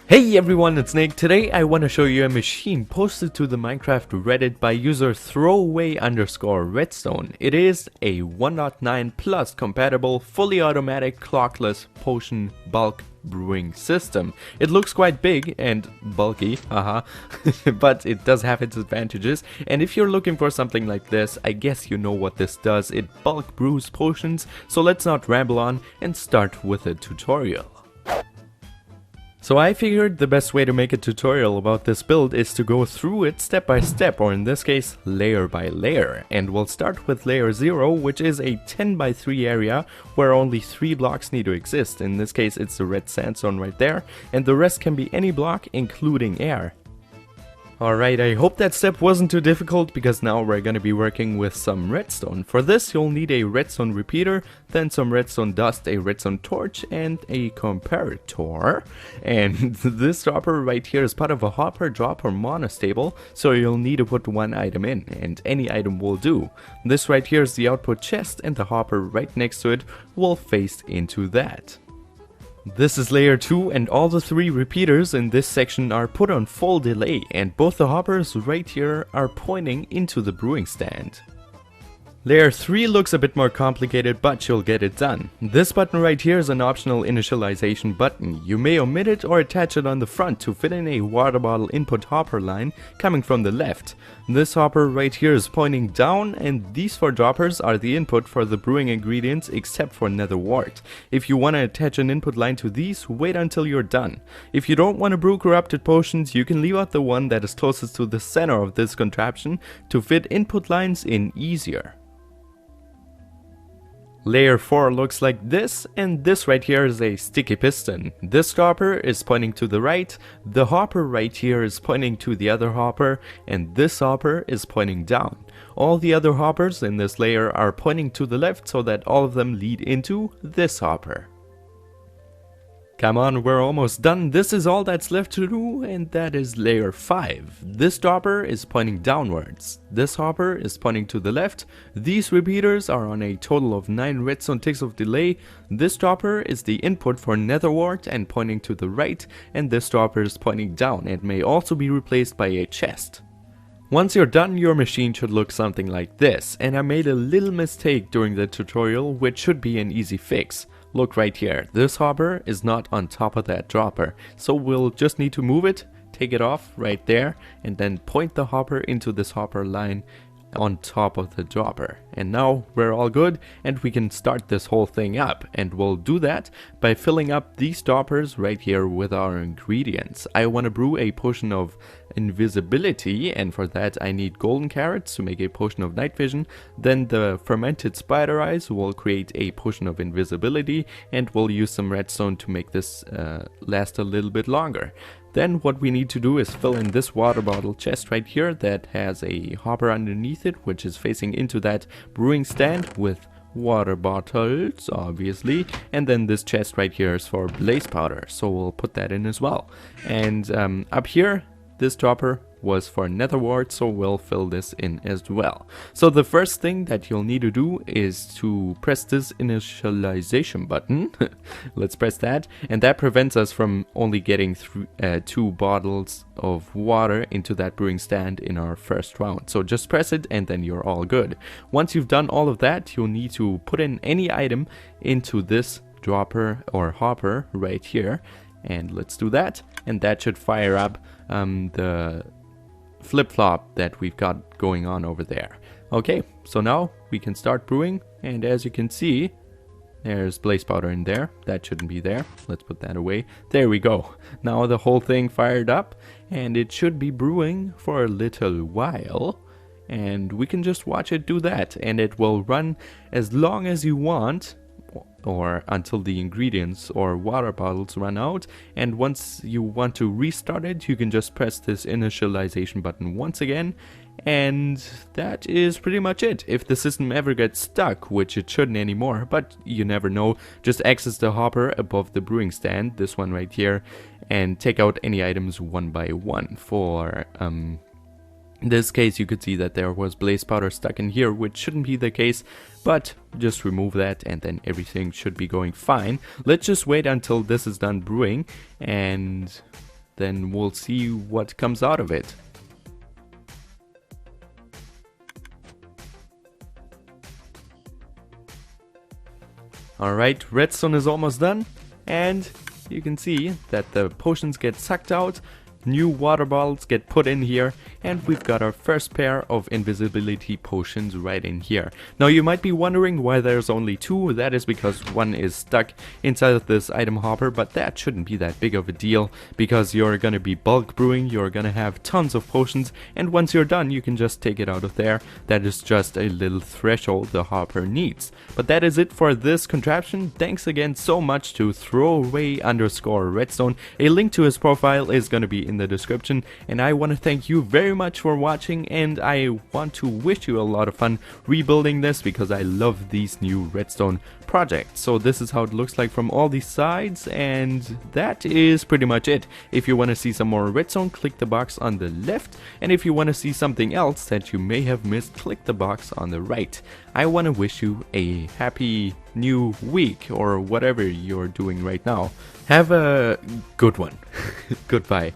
Hey everyone, it's Nick. Today I want to show you a machine posted to the Minecraft Reddit by user throwaway_redstone. It is a 1.9 plus compatible, fully automatic, clockless potion bulk brewing system. It looks quite big and bulky, but it does have its advantages, and if you're looking for something like this, I guess you know what this does. It bulk brews potions, so let's not ramble on and start with a tutorial. So I figured the best way to make a tutorial about this build is to go through it step by step, or in this case layer by layer, and we'll start with layer 0, which is a 10 by 3 area where only 3 blocks need to exist. In this case it's the red sandstone right there, and the rest can be any block including air. Alright, I hope that step wasn't too difficult, because now we're gonna be working with some redstone. For this you'll need a redstone repeater, then some redstone dust, a redstone torch, and a comparator. And this dropper right here is part of a hopper dropper monostable, so you'll need to put one item in, and any item will do. This right here is the output chest, and the hopper right next to it will face into that. This is layer 2, and all the 3 repeaters in this section are put on full delay, and both the hoppers right here are pointing into the brewing stand. Layer 3 looks a bit more complicated, but you'll get it done. This button right here is an optional initialization button. You may omit it or attach it on the front to fit in a water bottle input hopper line coming from the left. This hopper right here is pointing down, and these 4 droppers are the input for the brewing ingredients except for nether wart. If you want to attach an input line to these, wait until you're done. If you don't want to brew corrupted potions, you can leave out the one that is closest to the center of this contraption to fit input lines in easier. Layer 4 looks like this, and this right here is a sticky piston. This dropper is pointing to the right, the hopper right here is pointing to the other hopper, and this hopper is pointing down. All the other hoppers in this layer are pointing to the left, so that all of them lead into this hopper. Come on, we're almost done. This is all that's left to do, and that is layer 5. This dropper is pointing downwards. This hopper is pointing to the left. These repeaters are on a total of 9 redstone ticks of delay. This dropper is the input for nether wart and pointing to the right, and this dropper is pointing down and may also be replaced by a chest. Once you're done, your machine should look something like this, and I made a little mistake during the tutorial, which should be an easy fix. Look right here, this hopper is not on top of that dropper, so we'll just need to move it, take it off right there, and then point the hopper into this hopper line on top of the dropper. And now we're all good, and we can start this whole thing up, and we'll do that by filling up these droppers right here with our ingredients. I want to brew a potion of invisibility, and for that I need golden carrots to make a potion of night vision. Then the fermented spider eyes will create a potion of invisibility, and we'll use some redstone to make this last a little bit longer. Then what we need to do is fill in this water bottle chest right here that has a hopper underneath it, which is facing into that brewing stand with water bottles, obviously. And then this chest right here is for blaze powder, so we'll put that in as well. And up here, this dropper was for nether wart, so we'll fill this in as well. So the first thing that you'll need to do is to press this initialization button. Let's press that, and that prevents us from only getting 2 bottles of water into that brewing stand in our first round. So just press it and then you're all good. Once you've done all of that, you'll need to put in any item into this dropper or hopper right here, and let's do that, and that should fire up the flip-flop that we've got going on over there. Okay, so now we can start brewing, and as you can see, there's blaze powder in there. That shouldn't be there. Let's put that away. There we go. Now the whole thing fired up, and it should be brewing for a little while, and we can just watch it do that, and it will run as long as you want, or until the ingredients or water bottles run out. And once you want to restart it, you can just press this initialization button once again, and that is pretty much it. If the system ever gets stuck, which it shouldn't anymore, but you never know, just access the hopper above the brewing stand, this one right here, and take out any items one by one. For In this case, you could see that there was blaze powder stuck in here, which shouldn't be the case, but just remove that and then everything should be going fine. Let's just wait until this is done brewing, and then we'll see what comes out of it. Alright, redstone is almost done, and you can see that the potions get sucked out, new water bottles get put in here, and we've got our first pair of invisibility potions right in here. Now you might be wondering why there's only two. That is because one is stuck inside of this item hopper, but that shouldn't be that big of a deal because you're gonna be bulk brewing, you're gonna have tons of potions, and once you're done you can just take it out of there. That is just a little threshold the hopper needs. But that is it for this contraption. Thanks again so much to throwaway_redstone. A link to his profile is gonna be in the description, and I want to thank you very much for watching, and I want to wish you a lot of fun rebuilding this because I love these new redstone projects. So this is how it looks like from all these sides, and that is pretty much it. If you want to see some more redstone, click the box on the left, and if you want to see something else that you may have missed, click the box on the right. I want to wish you a happy new week or whatever you're doing right now. Have a good one. Goodbye.